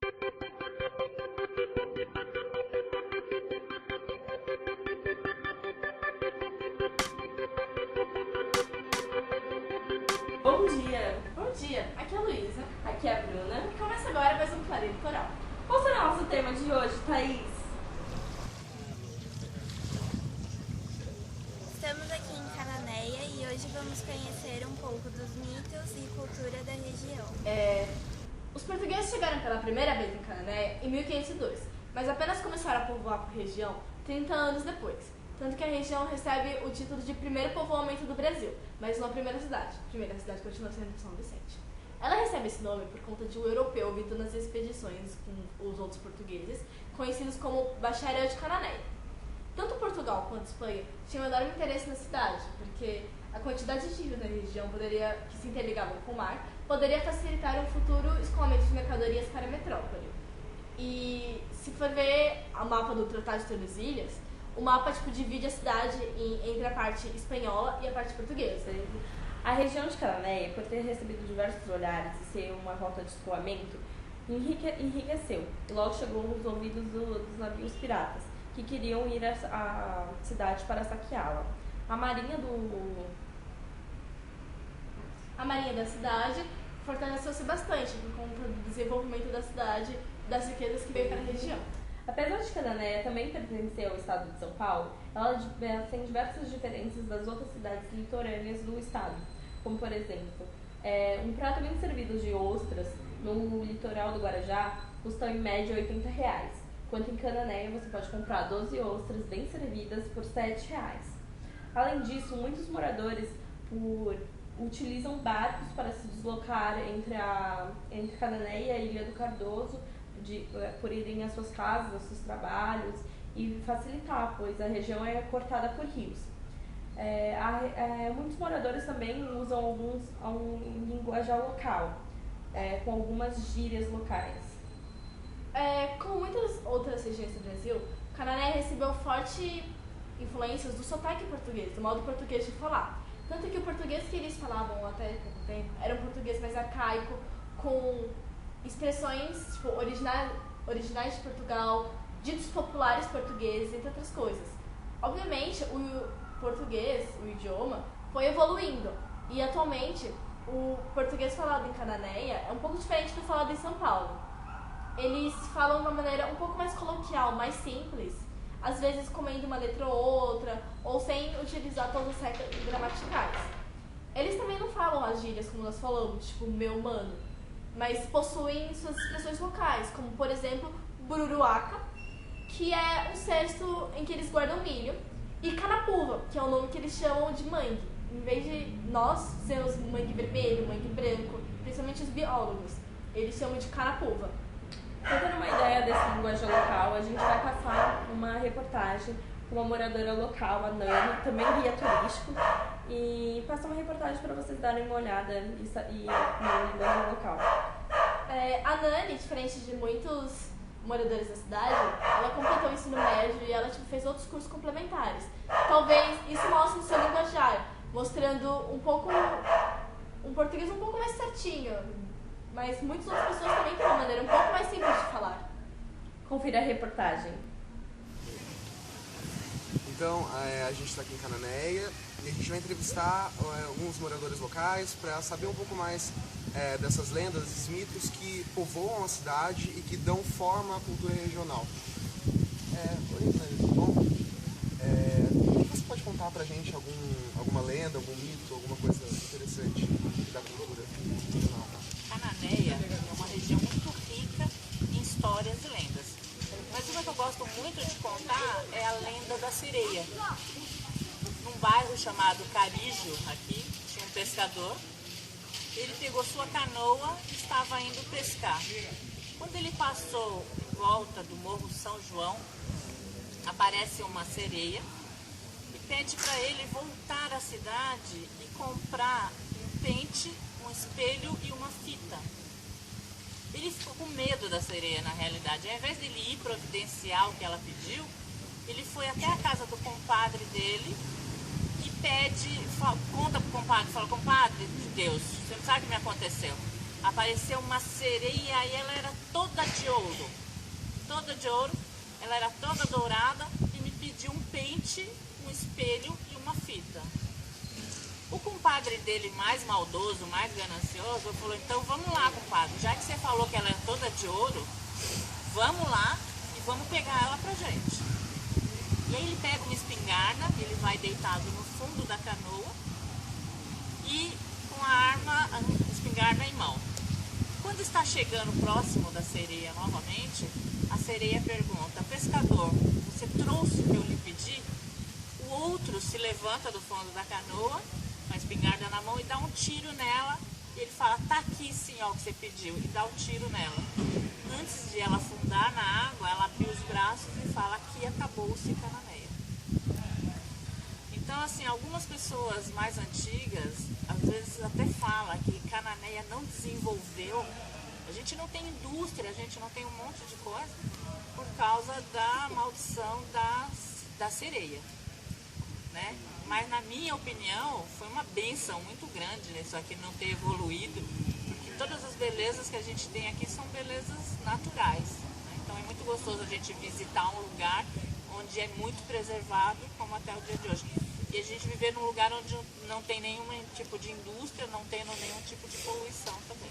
Bom dia, aqui é a Luísa. Aqui é a Bruna. E começa agora mais um Clareio Litoral. Qual será o nosso tema de hoje, Thaís? Estamos aqui em Cananéia e hoje vamos conhecer um pouco dos mitos e cultura da região. Os portugueses chegaram pela primeira vez em Cananéia em 1502, mas apenas começaram a povoar a região 30 anos depois. Tanto que a região recebe o título de primeiro povoamento do Brasil, mas não a primeira cidade. A primeira cidade continua sendo São Vicente. Ela recebe esse nome por conta de um europeu vindo nas expedições com os outros portugueses, conhecidos como Bacharel de Cananéia. Tanto Portugal quanto Espanha tinham enorme interesse na cidade, porque a quantidade de rios na região que se interligavam com o mar poderia facilitar um futuro escoamento de mercadorias para a metrópole. E se for ver o mapa do Tratado de Tordesilhas, o mapa divide a cidade entre a parte espanhola e a parte portuguesa. A região de Cananéia, por ter recebido diversos olhares e ser uma rota de escoamento, enriqueceu e logo chegou nos ouvidos dos navios piratas, que queriam ir à cidade para saqueá-la. A marinha da cidade fortaleceu-se bastante por conta do desenvolvimento da cidade, das riquezas que veio para a região. Apesar de Cananéia também pertencer ao estado de São Paulo, ela tem diversas diferenças das outras cidades litorâneas do estado, como por exemplo, um prato bem servido de ostras no litoral do Guarujá custa em média R$80, enquanto em Cananéia você pode comprar 12 ostras bem servidas por R$7. Além disso, muitos moradores utilizam barcos para se deslocar entre Cananéia e Ilha do Cardoso, por irem às suas casas, aos seus trabalhos e facilitar, pois a região é cortada por rios. Muitos moradores também usam um linguajar local, com algumas gírias locais. Como muitas outras regiões do Brasil, Cananéia recebeu forte influências do sotaque português, do modo português de falar. Tanto que o português que eles falavam até pouco tempo era um português mais arcaico, com expressões originais de Portugal, ditos populares portugueses, entre outras coisas. Obviamente, o português, o idioma, foi evoluindo e atualmente o português falado em Cananéia é um pouco diferente do falado em São Paulo. Eles falam de uma maneira um pouco mais coloquial, mais simples, às vezes comendo uma letra ou outra, ou sem utilizar todas as regras gramaticais. Eles também não falam as gírias como nós falamos, tipo meu mano, mas possuem suas expressões locais, como por exemplo, bururuaca, que é um cesto em que eles guardam milho, e canapuva, que é o nome que eles chamam de mangue. Em vez de nós sermos mangue vermelho, mangue branco, principalmente os biólogos, eles chamam de canapuva. Para ter uma ideia desse linguajar local, a gente vai passar uma reportagem com uma moradora local, a Nani, também guia turístico, e passar uma reportagem para vocês darem uma olhada no linguajar local. A Nani, diferente de muitos moradores da cidade, ela completou o ensino médio e ela fez outros cursos complementares. Talvez isso mostre o seu linguajar, mostrando um português um pouco mais certinho, mas muitas outras pessoas também têm uma maneira um pouco mais simples de falar. Confira a reportagem. Então, a gente está aqui em Cananéia e a gente vai entrevistar alguns moradores locais para saber um pouco mais dessas lendas, desses mitos que povoam a cidade e que dão forma à cultura regional. Oi, tudo bom? O que você pode contar pra gente alguma lenda, algum mito, alguma coisa interessante da cultura regional? Cananéia é uma região muito rica em histórias e lendas. Mas uma que eu gosto muito de contar é a lenda da sereia. Num bairro chamado Carijo, aqui, tinha um pescador. Ele pegou sua canoa e estava indo pescar. Quando ele passou em volta do Morro São João, aparece uma sereia e pede para ele voltar à cidade e comprar um pente, um espelho e uma fita. Ele ficou com medo da sereia, na realidade. Ao invés dele ir providenciar o que ela pediu, ele foi até a casa do compadre dele e conta pro compadre, fala: compadre de Deus, você não sabe o que me aconteceu. apareceu uma sereia e ela era toda de ouro. Toda de ouro, ela era toda dourada e me pediu um pente, um espelho e uma fita. O compadre dele, mais maldoso, mais ganancioso, falou, então vamos lá, compadre, já que você falou que ela é toda de ouro, vamos lá e vamos pegar ela pra gente. E aí ele pega uma espingarda, ele vai deitado no fundo da canoa e com a arma, a espingarda em mão. Quando está chegando próximo da sereia novamente, a sereia pergunta, pescador, você trouxe o que eu lhe pedi? O outro se levanta do fundo da canoa, com a espingarda na mão e dá um tiro nela. E ele fala, tá aqui sim, ó, o que você pediu, e dá um tiro nela. Antes de ela afundar na água, ela abriu os braços e fala, aqui acabou-se Cananeia. Então, assim, algumas pessoas mais antigas, às vezes até falam que Cananeia não desenvolveu. A gente não tem indústria, a gente não tem um monte de coisa por causa da maldição da sereia, né? Mas na minha opinião, foi uma bênção muito grande isso aqui não ter evoluído, porque todas as belezas que a gente tem aqui são belezas naturais, né? Então é muito gostoso a gente visitar um lugar onde é muito preservado, como até o dia de hoje. E a gente viver num lugar onde não tem nenhum tipo de indústria, não tendo nenhum tipo de poluição também.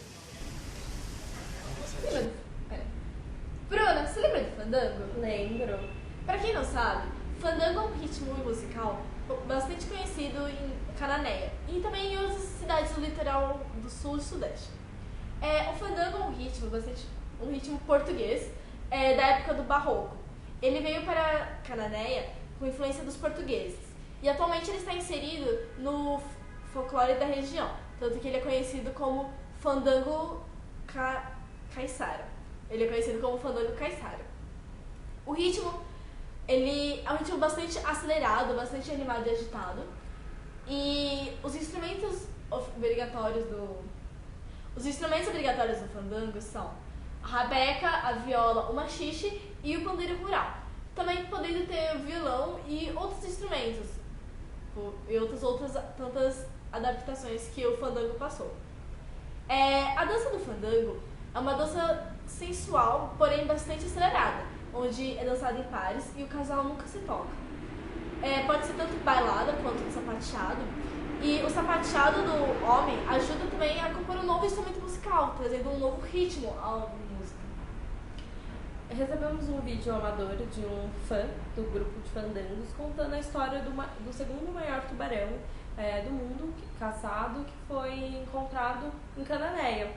Bruna, você lembra de fandango? Lembro. Pra quem não sabe, fandango é um ritmo musical bastante conhecido em Cananéia e também em outras cidades do litoral do sul e sudeste. O fandango é um ritmo português da época do barroco. Ele veio para Cananéia com influência dos portugueses e atualmente ele está inserido no folclore da região, tanto que ele é conhecido como fandango caiçara. Ele é conhecido como fandango caiçara. O ritmo ele é um ritmo bastante acelerado, bastante animado e agitado. E os instrumentos obrigatórios do fandango são a rabeca, a viola, o machixe e o pandeiro rural. Também podendo ter o violão e outros instrumentos. E outras tantas adaptações que o fandango passou. A dança do fandango é uma dança sensual, porém bastante acelerada, onde é dançado em pares e o casal nunca se toca. Pode ser tanto bailada quanto sapateado. E o sapateado do homem ajuda também a compor um novo instrumento musical, trazendo um novo ritmo à música. Recebemos um vídeo amador de um fã do grupo de fandangos contando a história do segundo maior tubarão do mundo caçado, que foi encontrado em Cananéia.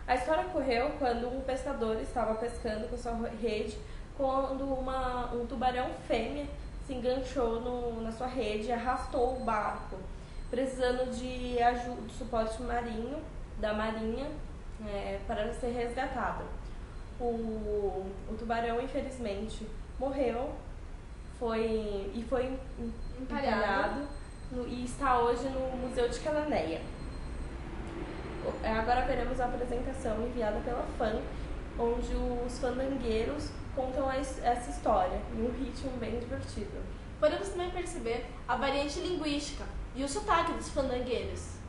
A história ocorreu quando um pescador estava pescando com sua rede, quando um tubarão fêmea se enganchou na sua rede e arrastou o barco, precisando de ajuda, de suporte marinho, da marinha, para ser resgatado. O tubarão, infelizmente, morreu foi empalhado e está hoje no Museu de Cananéia. Agora veremos a apresentação enviada pela fã, onde os fandangueiros contam essa história em um ritmo bem divertido. Podemos também perceber a variante linguística e o sotaque dos fandangueiros.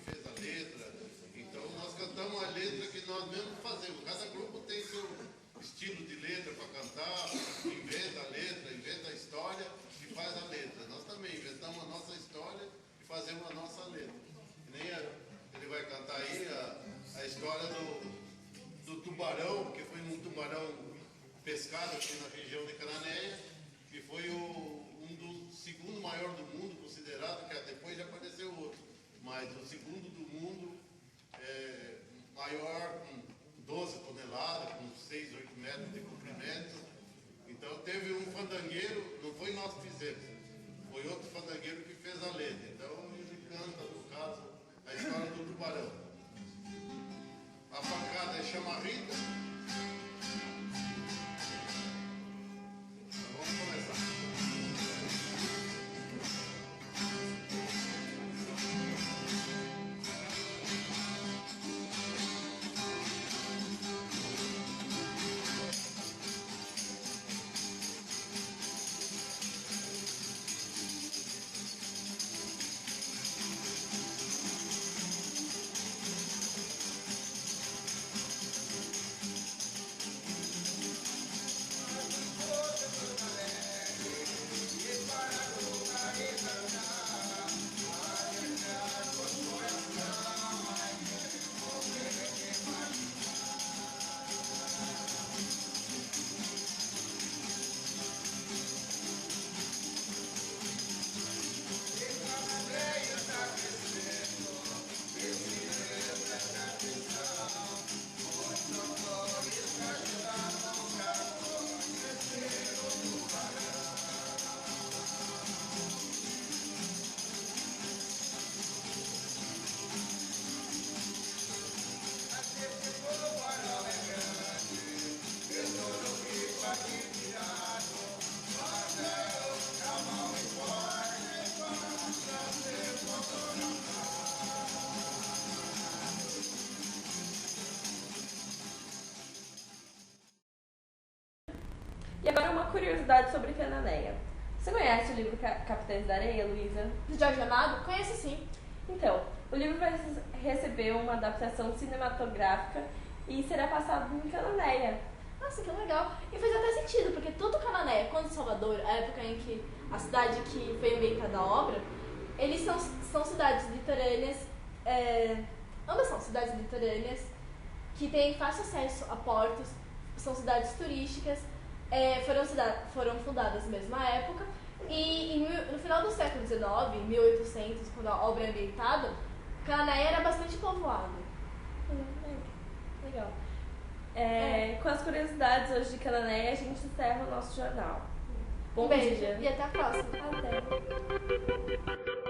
Fez a letra, então nós cantamos a letra que nós mesmos fazemos. Cada grupo tem seu estilo de letra para cantar, inventa a letra, inventa a história e faz a letra. Nós também inventamos a nossa história e fazemos a nossa letra. Ele vai cantar aí a história do tubarão, que foi um tubarão pescado aqui na região de Cananéia, que foi um dos segundo maior do mundo, considerado, que depois já apareceu outro, mas o segundo do mundo, maior, com 12 toneladas, com 6, 8 metros de comprimento. Então teve um fandangueiro, não foi nós que fizemos, foi outro fandangueiro que fez a letra. Então ele canta, no caso, a história do tubarão. A pancada é chamarrita. Vamos começar. curiosidade sobre Cananéia. Você conhece o livro Capitães da Areia, Luísa? Do Jorge Amado? Conheço sim. Então, o livro vai receber uma adaptação cinematográfica e será passado em Cananéia. Nossa, que legal. E faz até sentido, porque tanto Cananéia quanto Salvador, a época em que a cidade que foi ambientada a obra, eles são cidades litorâneas, ambas são cidades litorâneas que têm fácil acesso a portos, são cidades turísticas, foram fundadas na mesma época, e no final do século XIX, em 1800, quando a obra é ambientada, Cananéia era bastante povoado. Legal. Com as curiosidades hoje de Cananéia, a gente encerra o nosso jornal. Bom Beijo dia. e até a próxima. Até.